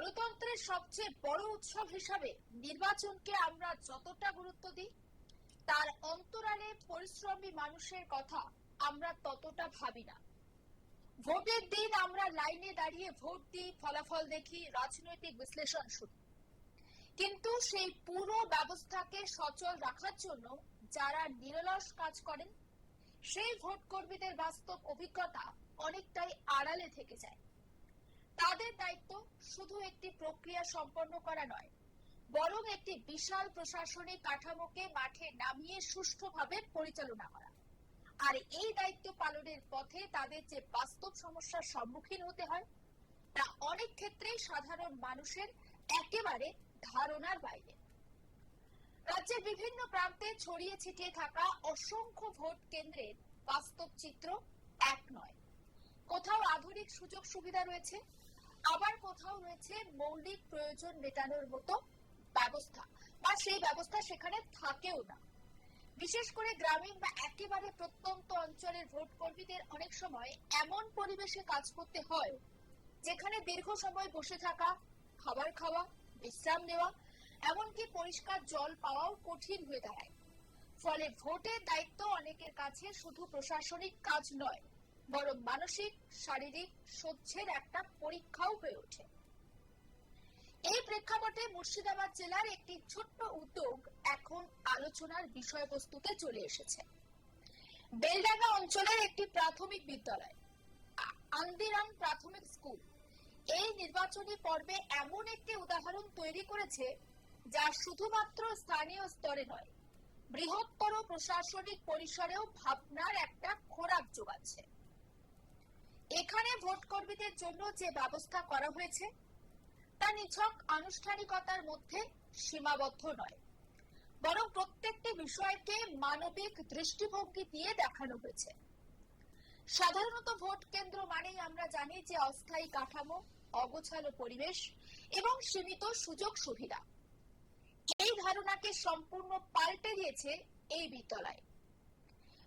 গণতন্ত্রের সবচেয়ে বড় উৎসব হিসাবে নির্বাচনকে আমরা যতটা গুরুত্ব দিই, তার অন্তরালে পরিশ্রমী মানুষের কথা আমরা ততটা ভাবি না। ভোটের দিন আমরা লাইনে দাঁড়িয়ে ভোট দিই, ফলাফল দেখি, রাজনৈতিক বিশ্লেষণ শুনি, কিন্তু সেই পুরো ব্যবস্থাকে সচল রাখার জন্য যারা নিরলস কাজ করেন, সেই ভোট কর্মীদের বাস্তব অভিজ্ঞতা অনেকটাই আড়ালে থেকে যায়। তাদের দায়িত্ব শুধু একটি প্রক্রিয়া সম্পন্ন করা নয়, বরং একটি বিশাল প্রশাসনিক কাঠামোকে মাঠে নামিয়ে সুষ্ঠুভাবে পরিচালনা করা। আর এই দায়িত্ব পালনের পথে তাদের যে বাস্তব সমস্যার সম্মুখীন হতে হয়, তা অনেক ক্ষেত্রেই সাধারণ মানুষের একেবারে ধারণার বাইরে। রাজ্যের বিভিন্ন প্রান্তে ছড়িয়ে ছিটিয়ে থাকা অসংখ্য ভোট কেন্দ্রের বাস্তব চিত্র এক নয়। কোথাও আধুনিক সুযোগ সুবিধা রয়েছে, আবার কোথাও রয়েছে মৌলিক প্রয়োজন মেটানোর মতো ব্যবস্থা, বা সেই ব্যবস্থা সেখানে থাকেও না। বিশেষ করে গ্রামীণ বা একেবারে প্রত্যন্ত অঞ্চলের ভোট কর্মীদের অনেক সময় এমন পরিবেশে কাজ করতে হয় যেখানে দীর্ঘ সময় বসে থাকা, খাবার খাওয়া, বিশ্রাম নেওয়া, এমনকি পরিষ্কার জল পাওয়াও কঠিন হয়ে দাঁড়ায়। ফলে ভোটের দায়িত্ব অনেকের কাছে শুধু প্রশাসনিক কাজ নয়, বরং মানসিক শারীরিক সহ্যের একটা পরীক্ষাও হয়ে ওঠে। এই প্রেক্ষাপটে মুর্শিদাবাদ জেলার একটি ছোট্ট উদ্যোগ এখন আলোচনার বিষয়বস্তুতে চলে এসেছে। বেলডাঙ্গা অঞ্চলের একটি প্রাথমিক বিদ্যালয়, আন্দিরাম প্রাথমিক স্কুল, এই নির্বাচনী পর্বে এমন একটি উদাহরণ তৈরি করেছে যা শুধুমাত্র স্থানীয় স্তরে নয়, বৃহত্তর প্রশাসনিক পরিসরেও ভাবনার একটা খোরাক যোগাচ্ছে। এখানে ভোট কর্মীদের জন্য যে ব্যবস্থা করা হয়েছে তা নিছক আনুষ্ঠানিকতার মধ্যে সীমাবদ্ধ নয়, বরং প্রত্যেকটি বিষয়কে মানবিক দৃষ্টিভঙ্গি দিয়ে দেখানো হয়েছে। সাধারণত ভোট কেন্দ্র মানেই আমরা জানি যে অস্থায়ী কাঠামো, অগোছালো পরিবেশ এবং সীমিত সুযোগ সুবিধা। এই ধারণাকে সম্পূর্ণ পাল্টে দিয়েছে এই বিদ্যালয়।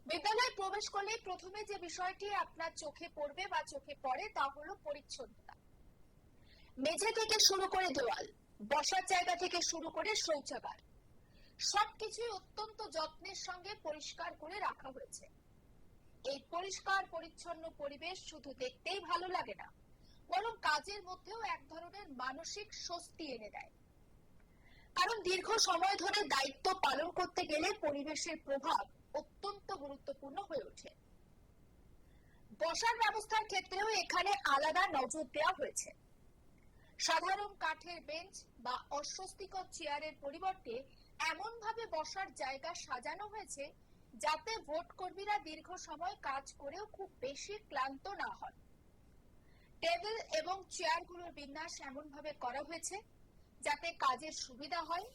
বিদ্যালয়ে প্রবেশ করলে প্রথমে যে বিষয়টি আপনার চোখে পড়বে বা চোখে পড়ে তা হলো পরিচ্ছন্নতা। মেঝে থেকে শুরু করে দেওয়াল, বসার জায়গা থেকে শুরু করে শৌচাগার, সবকিছুই অত্যন্ত যত্নের সঙ্গে পরিষ্কার করে রাখা হয়েছে। এই পরিষ্কার পরিচ্ছন্ন পরিবেশ শুধু দেখতেই ভালো লাগে না, বরং কাজের মধ্যেও এক ধরনের মানসিক স্বস্তি এনে দেয়। কারণ দীর্ঘ সময় ধরে দায়িত্ব পালন করতে গেলে পরিবেশের প্রভাব অত্যন্ত গুরুত্বপূর্ণ হয়ে ওঠে। বসার ব্যবস্থার ক্ষেত্রেও এখানে আলাদা নজর দেওয়া হয়েছে। সাধারণ কাঠের বেঞ্চ বা অস্বস্তিকর চেয়ারের পরিবর্তে এমন ভাবে বসার জায়গা সাজানো হয়েছে যাতে ভোট কর্মীরা দীর্ঘ সময় কাজ করেও খুব বেশি ক্লান্ত না হন। টেবিল এবং চেয়ারগুলোর বিন্যাস এমন ভাবে করা হয়েছে যাতে কাজের সুবিধা হয়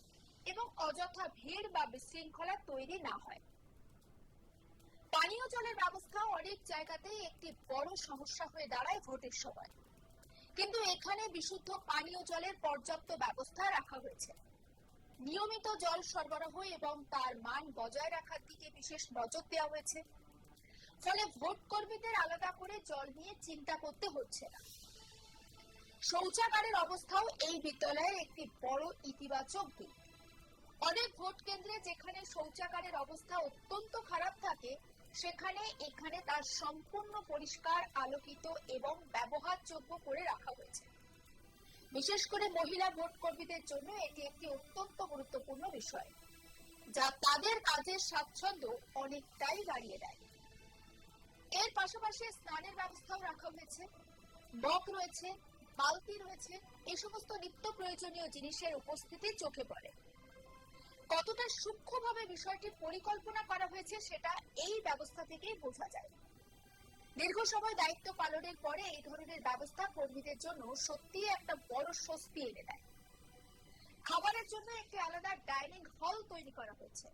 এবং অযথা ভিড় বা বিশৃঙ্খলা তৈরি না হয়। পানীয় জলের ব্যবস্থা অনেক জায়গাতেই একটি বড় সমস্যা হয়ে দাঁড়ায় ভোটের সময়, কিন্তু এখানে বিশুদ্ধ পানীয় জলের পর্যাপ্ত ব্যবস্থা রাখা হয়েছে। নিয়মিত জল সরবরাহ এবং তার মান বজায় রাখার দিকে বিশেষ নজর দেওয়া হয়েছে। ফলে ভোট কর্মীদের আলাদা করে জল নিয়ে চিন্তা করতে হচ্ছে না। শৌচাগারের অবস্থাও এই বিদ্যালয়ের একটি বড় ইতিবাচক দিক। অনেক ভোট কেন্দ্রে যেখানে শৌচাগারের অবস্থা অত্যন্ত খারাপ থাকে, সেখানে এখানে তার সম্পূর্ণ পরিষ্কার, আলোকিত এবং ব্যবহারযোগ্য করে রাখা হয়েছে। বিশেষ করে মহিলা ভোট কর্মীদের জন্য এটি একটি অত্যন্ত গুরুত্বপূর্ণ বিষয়, যা তাদের কাজের স্বাচ্ছন্দ্য অনেকটাই বাড়িয়ে দেয়। এর পাশাপাশি স্নানের ব্যবস্থাও রাখা হয়েছে। মগ রয়েছে, বালতি রয়েছে, এই সমস্ত নিত্য প্রয়োজনীয় জিনিসের উপস্থিতি চোখে পড়ে। কতটা সূক্ষ্মভাবে বিষয়টি পরিকল্পনা করা হয়েছে সেটা এই ব্যবস্থা থেকেই বোঝা যায়। দীর্ঘ সময় দায়িত্ব পালনের পরে এই ধরনের ব্যবস্থা কর্মীদের জন্য সত্যিই একটা বড় স্বস্তি এনে দেয়। খাবারের জন্য একটি আলাদা ডাইনিং হল তৈরি করা হয়েছে,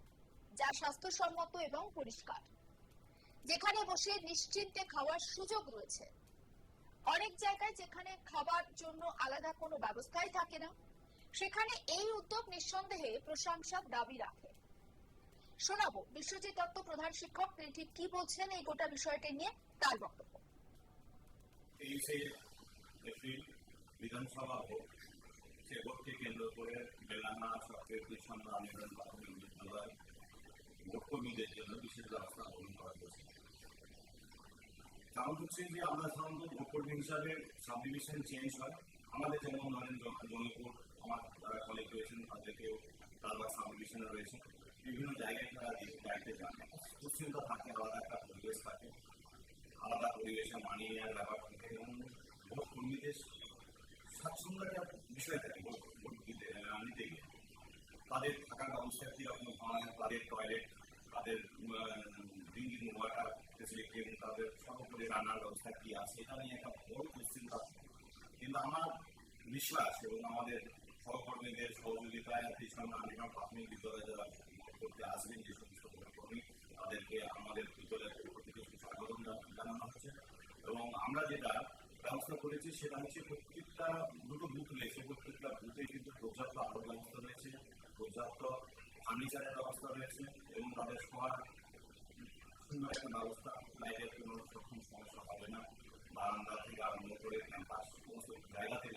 যা স্বাস্থ্যসম্মত এবং পরিষ্কার, যেখানে বসে নিশ্চিন্তে খাওয়ার সুযোগ রয়েছে। অনেক জায়গায় যেখানে খাবার জন্য আলাদা কোনো ব্যবস্থাই থাকে না, সেখানে এই উদ্যোগ নিঃসন্দেহে প্রশংসার দাবি রাখে। শোনাবো বিশ্বজিৎ দত্ত প্রধান শিক্ষক, তিনি ঠিক কি বলছেন এই গোটা বিষয়টি নিয়ে, তার বক্তব্য। 23 এপ্রিল বিধানসভা ভোট সে ভোটকে কেন্দ্র করে বেলানা সরকারি কৃষ্ণন্দ আন্দোলন প্রাথমিক বিদ্যালয় ভোট কর্মীদের জন্য বিশেষ ব্যবস্থা গ্রহণ করা হয়েছে। কারণ হচ্ছে যে আমরা সাধারণত ভোট কর্মী হিসাবে সাব ডিভিশন চেঞ্জ হয়। আমাদের যেমন ধরেন জঙ্গিপুর আমার যারা কলিগ রয়েছেন তাদেরকেও তারপর সাব ডিভিশনে রয়েছে, বিভিন্ন জায়গায় তারা দায়িত্বে যান। সুস্থতা থাকে, আলাদা একটা পরিবেশ থাকে, আলাদা পরিবেশে মানিয়ে নেওয়ার ব্যাপার থাকে এবং ভোট কর্মীদের স্বাচ্ছন্দ্য একটা বিষয় থাকে। ভোট নিতে গিয়ে তাদের থাকার ব্যবস্থা কীরকম হয়, তাদের টয়লেট, তাদের ড্রিঙ্কিং ওয়াটার ফেসিলিটি এবং তাদের সর্বোপরি রান্নার ব্যবস্থা কি আছে, এটা নিয়ে একটা বড় দুশ্চিন্তা। কিন্তু আমার বিশ্বাস এবং আমাদের সহকর্মীদের সহযোগিতায় কৃষ্ণ আন্দোলন প্রাথমিক বিদ্যালয়ে যারা করতে আসবেন যে সমস্ত কর্মী তাদেরকে আমাদের বিদ্যালয়ের পক্ষ থেকে স্বাগতম জানানো হচ্ছে। এবং আমরা যেটা ব্যবস্থা করেছি সেটা হচ্ছে প্রত্যেকটা দুটো বুথ রয়েছে, প্রত্যেকটা বুথে কিন্তু পর্যাপ্ত আলোর ব্যবস্থা রয়েছে, পর্যাপ্ত ফার্নিচারের ব্যবস্থা রয়েছে এবং তাদের সবার সুন্দর একটা ব্যবস্থা, লাইটের কোনো রকম সমস্যা হবে না। বারান্দা থেকে আরম্ভ করে ক্যাম্পাস সমস্ত জায়গাতে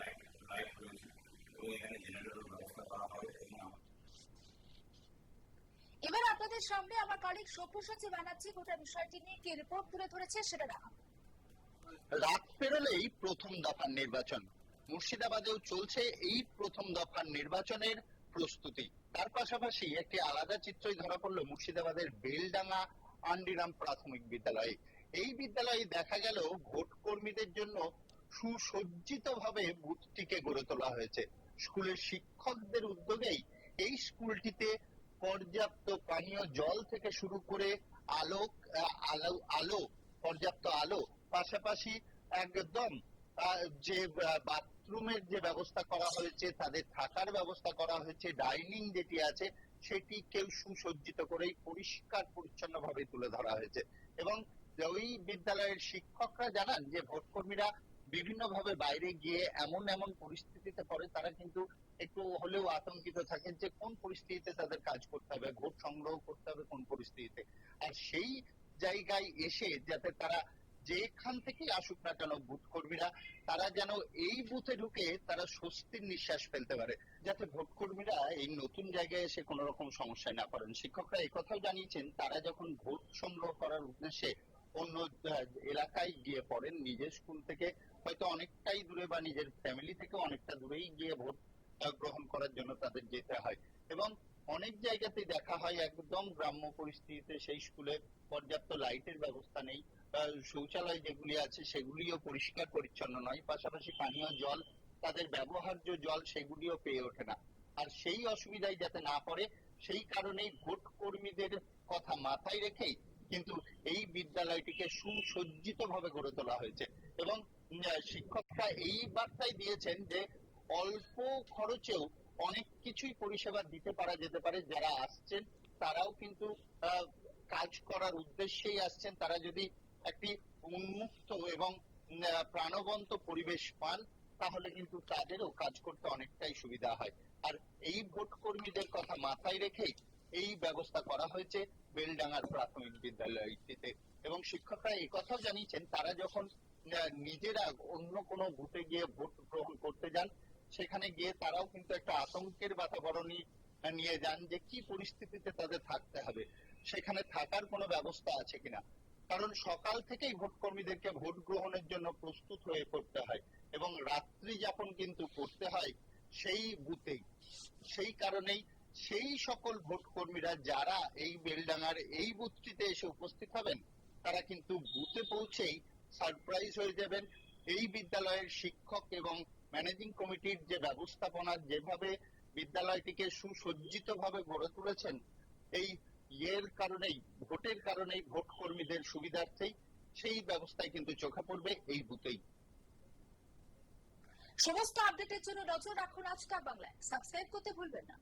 লাইট রয়েছে এবং এখানে জেনারেটরের ব্যবস্থা করা হবে। এবার আপনাদের সামনে আমার কলিগ সব্যসাচী ব্যানার্জি গোটা বিষয়টি নিয়ে কি রিপোর্ট তুলে ধরেছে সেটা দেখা। রাত পেরোলেই প্রথম দফার নির্বাচন, মুর্শিদাবাদেও চলছে এই প্রথম দফার নির্বাচনের প্রস্তুতি। তার পাশাপাশি একটি আলাদা চিত্রই ধরা পড়লো মুর্শিদাবাদের বেলডাঙ্গা আন্ডিরাম প্রাথমিক বিদ্যালয়ে। এই বিদ্যালয়ে দেখা গেল ভোট কর্মীদের জন্য সুসজ্জিত ভাবে বুথটিকে গড়ে তোলা হয়েছে। স্কুলের শিক্ষকদের উদ্যোগেই এই স্কুলটিতে পর্যাপ্ত পানীয় জল থেকে শুরু করে আলো পর্যাপ্ত আলো, পাশাপাশি একদম যে বাথরুমের যে ব্যবস্থা করা হয়েছে, তাদের থাকার ব্যবস্থা করা হয়েছে, ডাইনিং যেটি আছে সেটিকেও সুসজ্জিত করেই পরিষ্কার পরিচ্ছন্ন ভাবে তুলে ধরা হয়েছে। এবং ওই বিদ্যালয়ের শিক্ষকরা জানান যে ভোটকর্মীরা বিভিন্ন ভাবে বাইরে গিয়ে এমন পরিস্থিতিতে পড়ে তারা কিন্তু একটু হলেও আতঙ্কিত থাকেন যে কোন পরিস্থিতিতে তাদের কাজ করতে হবে, ভোট সংগ্রহ করতে হবে কোন পরিস্থিতিতে। আর সেই জায়গায় এসে যাতে তারা যেখান থেকে আসুক না কেন বুথ কর্মীরা, তারা যেন এই বুথে ঢুকে তারা স্বস্তির নিঃশ্বাস ফেলতে পারে, যাতে ভোট কর্মীরা এই নতুন জায়গায় এসে কোন রকম সমস্যায় না পড়েন। শিক্ষকরা এই কথাও জানিয়েছেন তারা যখন ভোট সংগ্রহ করার উদ্দেশ্যে অন্য এলাকায় গিয়ে পড়েন, নিজের স্কুল থেকে হয়তো অনেকটাই দূরে বা নিজের ফ্যামিলি থেকে অনেকটা দূরেই গিয়ে ভোট গ্রহণ করার জন্য তাদের যেতে হয়। এবং অনেক জায়গাতেই দেখা হয় একদম গ্রাম্য পরিস্থিতিতে সেই স্কুলে পর্যাপ্ত লাইটের ব্যবস্থা নেই, শৌচালয় যেগুলি আছে সেগুলিও পরিষ্কার পরিচ্ছন্ন নয়, পাশাপাশি পানীয় জল, তাদের ব্যবহার্য জল সেগুলিও পেয়ে ওঠে না। আর সেই অসুবিধায় যাতে না পড়ে সেই কারণেই ভোট কর্মীদের কথা মাথায় রেখেই কিন্তু এই বিদ্যালয়টিকে সুসজ্জিত ভাবে গড়ে তোলা হয়েছে। এবং শিক্ষকরা এই বার্তাই দিয়েছেন যে অল্প খরচেও অনেক কিছুই পরিষেবা দিতে পারা যেতে পারে। যারা আসছেন তারাও কিন্তু কাজ করার উদ্দেশ্যেই আসছেন, তারা যদি একটি উন্মুক্ত এবং প্রাণবন্ত পরিবেশ পান তাহলে কিন্তু তাদেরও কাজ করতে অনেকটাই সুবিধা হয়। আর এই ভোট কর্মীদের কথা মাথায় রেখেই এই ব্যবস্থা করা হয়েছে বেলডাঙ্গার প্রাথমিক বিদ্যালয়টিতে। এবং শিক্ষকরা এই কথাও জানিয়েছেন তারা যখন নিজেরা অন্য কোনো বুথে গিয়ে ভোট গ্রহণ করতে যান সেখানে গিয়ে তারাও কিন্তু একটা আতঙ্কের বাতাবরণই নিয়ে যান যে কি পরিস্থিতিতে তাদের থাকতে হবে, সেখানে থাকার কোনো ব্যবস্থা আছে কিনা। কারণ সকাল থেকেই ভোট কর্মীদেরকে ভোট গ্রহণের জন্য প্রস্তুত হয়ে পড়তে হয় এবং রাত্রি যাপন কিন্তু করতে হয় সেই বুথেই। সেই কারণেই সেই সকল ভোট কর্মীরা যারা এই বেলডাঙ্গার এই বুথটিতে এসে উপস্থিত হবেন তারা কিন্তু বুথে পৌঁছেই সারপ্রাইজ হয়ে যাবেন। এই বিদ্যালয়ের শিক্ষক এবং ম্যানেজিং কমিটির যে ব্যবস্থাপনা, যেভাবে বিদ্যালয়টিকে সুসজ্জিত ভাবে গড়ে তুলেছেন, এই কারণেই ভোটের কারণেই ভোট কর্মীদের সুবিধার্থেই সেই ব্যবস্থায় কিন্তু চোখে পড়বে এই বুথেই। সমস্ত আপডেটের জন্য নজর রাখুন আজ তাক বাংলায়, সাবস্ক্রাইব করতে ভুলবেন না।